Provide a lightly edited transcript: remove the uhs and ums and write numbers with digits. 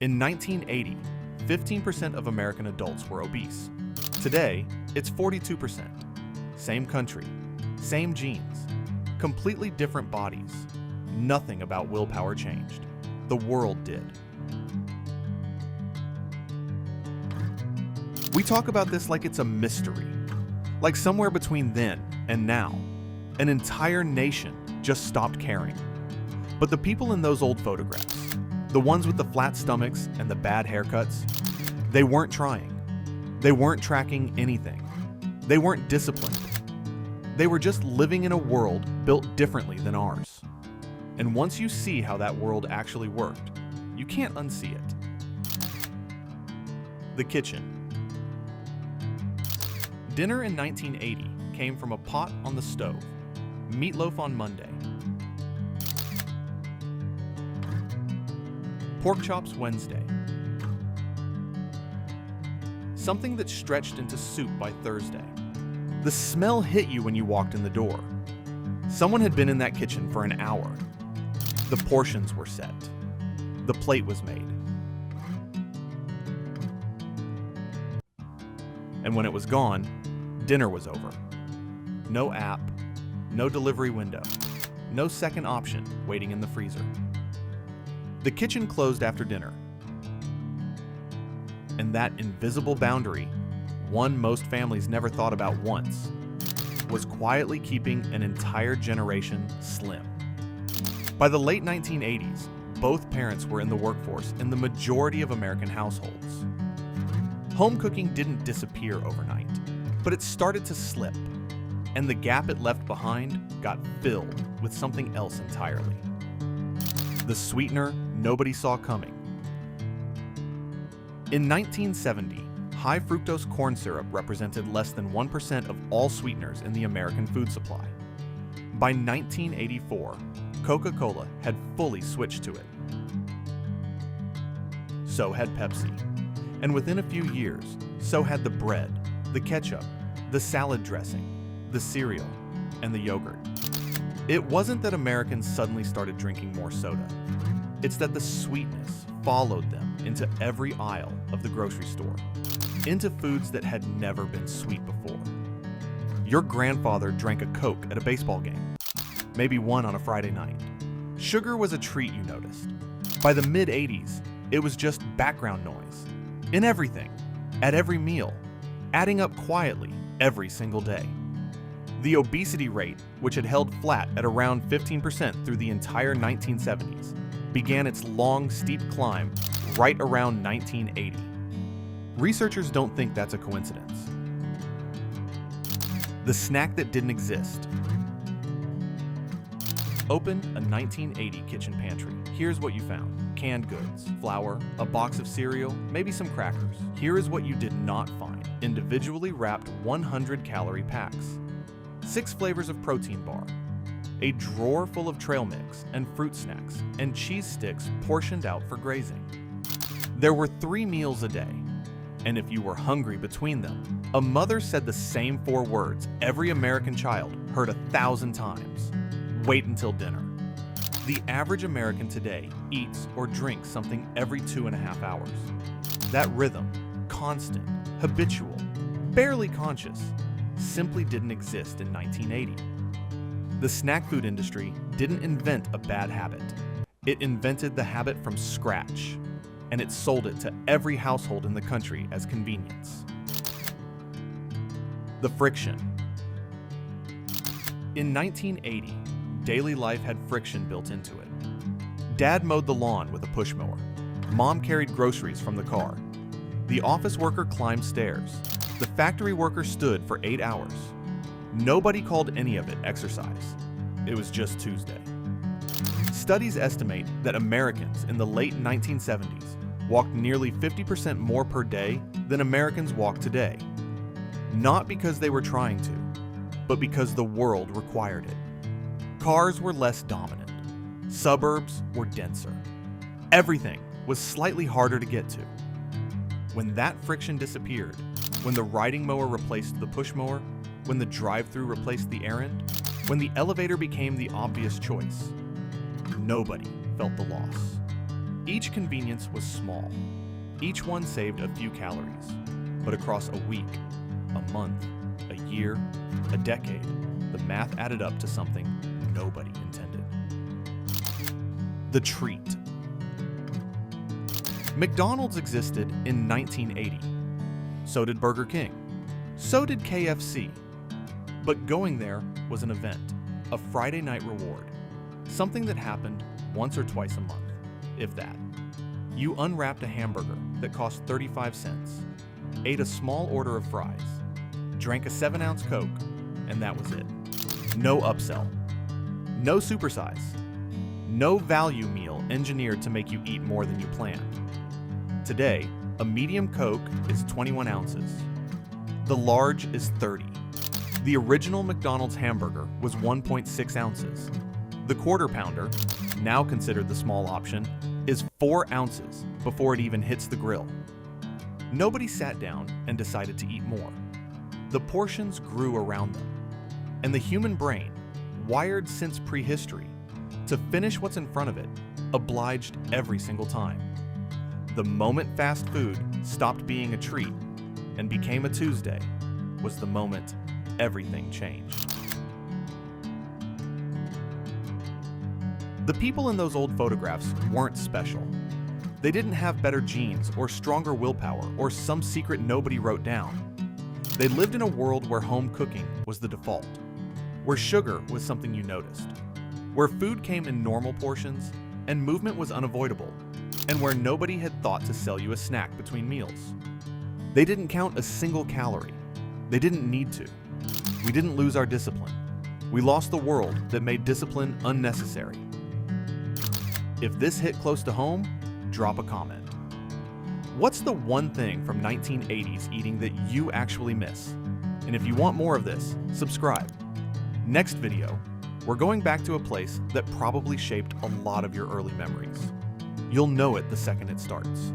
In 1980, 15% of American adults were obese. Today, it's 42%. Same country, same genes, completely different bodies. Nothing about willpower changed. The world did. We talk about this like it's a mystery, like somewhere between then and now, an entire nation just stopped caring. But the people in those old photographs, the ones with the flat stomachs and the bad haircuts, they weren't trying. They weren't tracking anything. They weren't disciplined. They were just living in a world built differently than ours. And once you see how that world actually worked, you can't unsee it. The kitchen. Dinner in 1980 came from a pot on the stove, meatloaf on Monday, pork chops Wednesday, something that stretched into soup by Thursday. The smell hit you when you walked in the door. Someone had been in that kitchen for an hour. The portions were set. The plate was made. And when it was gone, dinner was over. No app, no delivery window, no second option waiting in the freezer. The kitchen closed after dinner. And that invisible boundary, one most families never thought about once, was quietly keeping an entire generation slim. By the late 1980s, both parents were in the workforce in the majority of American households. Home cooking didn't disappear overnight, but it started to slip, and the gap it left behind got filled with something else entirely. The sweetener nobody saw coming. In 1970, high fructose corn syrup represented less than 1% of all sweeteners in the American food supply. By 1984, Coca-Cola had fully switched to it. So had Pepsi. And within a few years, so had the bread, the ketchup, the salad dressing, the cereal, and the yogurt. It wasn't that Americans suddenly started drinking more soda. It's that the sweetness followed them into every aisle of the grocery store, into foods that had never been sweet before. Your grandfather drank a Coke at a baseball game, maybe one on a Friday night. Sugar was a treat you noticed. By the mid-80s, it was just background noise. In everything, at every meal, adding up quietly every single day. The obesity rate, which had held flat at around 15% through the entire 1970s, began its long, steep climb right around 1980. Researchers don't think that's a coincidence. The snack that didn't exist. Open a 1980 kitchen pantry. Here's what you found. Canned goods, flour, a box of cereal, maybe some crackers. Here is what you did not find. Individually wrapped 100-calorie packs. 6 flavors of protein bar. A drawer full of trail mix and fruit snacks and cheese sticks portioned out for grazing. There were 3 meals a day. And if you were hungry between them, a mother said the same 4 words every American child heard 1,000 times. Wait until dinner. The average American today eats or drinks something every 2.5 hours. That rhythm, constant, habitual, barely conscious, simply didn't exist in 1980. The snack food industry didn't invent a bad habit. It invented the habit from scratch, and it sold it to every household in the country as convenience. The friction. In 1980, daily life had friction built into it. Dad mowed the lawn with a push mower. Mom carried groceries from the car. The office worker climbed stairs. The factory worker stood for 8 hours. Nobody called any of it exercise. It was just Tuesday. Studies estimate that Americans in the late 1970s walked nearly 50% more per day than Americans walk today. Not because they were trying to, but because the world required it. Cars were less dominant. Suburbs were denser. Everything was slightly harder to get to. When that friction disappeared, when the riding mower replaced the push mower, when the drive-thru replaced the errand, when the elevator became the obvious choice, nobody felt the loss. Each convenience was small. Each one saved a few calories. But across a week, a month, a year, a decade, the math added up to something nobody intended. The treat. McDonald's existed in 1980. So did Burger King. So did KFC. But going there was an event, a Friday night reward, something that happened once or twice a month, if that. You unwrapped a hamburger that cost 35 cents, ate a small order of fries, drank a 7-ounce Coke, and that was it. No upsell. No supersize. No value meal engineered to make you eat more than you planned. Today, a medium Coke is 21 ounces. The large is 30. The original McDonald's hamburger was 1.6 ounces. The Quarter Pounder, now considered the small option, is 4 ounces before it even hits the grill. Nobody sat down and decided to eat more. The portions grew around them. And the human brain, wired since prehistory, to finish what's in front of it, obliged every single time. The moment fast food stopped being a treat and became a Tuesday was the moment everything changed. The people in those old photographs weren't special. They didn't have better genes or stronger willpower or some secret nobody wrote down. They lived in a world where home cooking was the default, where sugar was something you noticed, where food came in normal portions and movement was unavoidable, and where nobody had thought to sell you a snack between meals. They didn't count a single calorie. They didn't need to. We didn't lose our discipline. We lost the world that made discipline unnecessary. If this hit close to home, drop a comment. What's the one thing from 1980s eating that you actually miss? And if you want more of this, subscribe. Next video, we're going back to a place that probably shaped a lot of your early memories. You'll know it the second it starts.